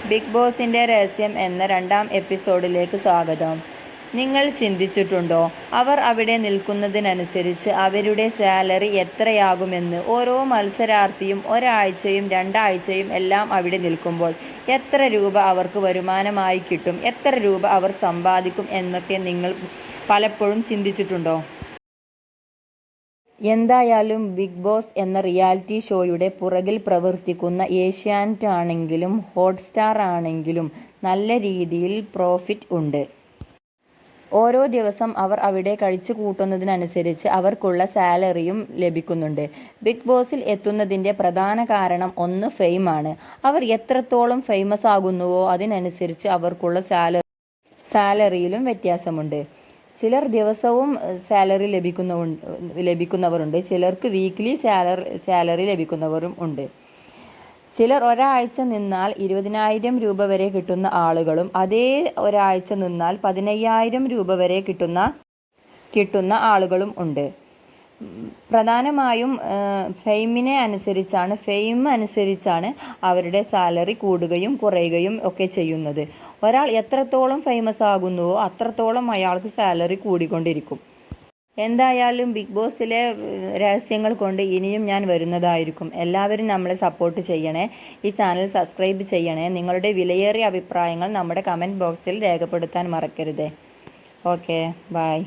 Big ബോസിൻ്റെ രഹസ്യം എന്ന 2ാം എപ്പിസോഡിലേക്ക് സ്വാഗതം. നിങ്ങൾ ചിന്തിച്ചിട്ടുണ്ടോ, അവർ അവിടെ നിൽക്കുന്നതിനനുസരിച്ച് അവരുടെ സാലറി എത്രയാകുമെന്ന്? ഓരോ മത്സരാർത്ഥിയും ഒരാഴ്ചയും 2 ആഴ്ചയും എല്ലാം അവിടെ നിൽക്കുമ്പോൾ എത്ര രൂപ അവർക്ക് വരുമാനമായി കിട്ടും, എത്ര രൂപ അവർ സമ്പാദിക്കും എന്നൊക്കെ നിങ്ങൾ പലപ്പോഴും ചിന്തിച്ചിട്ടുണ്ടോ? എന്തായാലും ബിഗ് ബോസ് എന്ന റിയാലിറ്റി ഷോയുടെ പുറകിൽ പ്രവർത്തിക്കുന്ന ഏഷ്യാനെറ്റ് ആണെങ്കിലും ഹോട്ട്സ്റ്റാർ ആണെങ്കിലും നല്ല രീതിയിൽ പ്രോഫിറ്റ് ഉണ്ട്. ഓരോ ദിവസം അവർ അവിടെ കഴിച്ചു കൂട്ടുന്നതിനനുസരിച്ച് അവർക്കുള്ള സാലറിയും ലഭിക്കുന്നുണ്ട്. ബിഗ് ബോസിൽ എത്തുന്നതിൻ്റെ പ്രധാന കാരണം ഒന്ന് ഫെയിമാണ്. അവർ എത്രത്തോളം ഫേമസ് ആകുന്നുവോ അതിനനുസരിച്ച് അവർക്കുള്ള സാലറിയിലും വ്യത്യാസമുണ്ട്. ചിലർ ദിവസവും സാലറി ലഭിക്കുന്നവരുണ്ട്, ചിലർക്ക് വീക്ക്ലി സാലറി ലഭിക്കുന്നവരും ഉണ്ട്. ചിലർ ഒരാഴ്ച നിന്നാൽ 20,000 രൂപ വരെ കിട്ടുന്ന ആളുകളും അതേ ഒരാഴ്ച നിന്നാൽ 15,000 രൂപ വരെ കിട്ടുന്ന ആളുകളും ഉണ്ട്. പ്രധാനമായും ഫെയിം അനുസരിച്ചാണ് അവരുടെ സാലറി കൂടുകയും കുറയുകയും ഒക്കെ ചെയ്യുന്നത്. ഒരാൾ എത്രത്തോളം ഫേമസ് ആകുന്നുവോ അത്രത്തോളം അയാൾക്ക് സാലറി കൂടിക്കൊണ്ടിരിക്കും. എന്തായാലും ബിഗ് ബോസിലെ രഹസ്യങ്ങൾ കൊണ്ട് ഇനിയും ഞാൻ വരുന്നതായിരിക്കും. എല്ലാവരും നമ്മളെ സപ്പോർട്ട് ചെയ്യണേ. ഈ ചാനൽ സബ്സ്ക്രൈബ് ചെയ്യണേ. നിങ്ങളുടെ വിലയേറിയ അഭിപ്രായങ്ങൾ നമ്മുടെ കമൻറ്റ് ബോക്സിൽ രേഖപ്പെടുത്താൻ മറക്കരുതേ. Okay, by.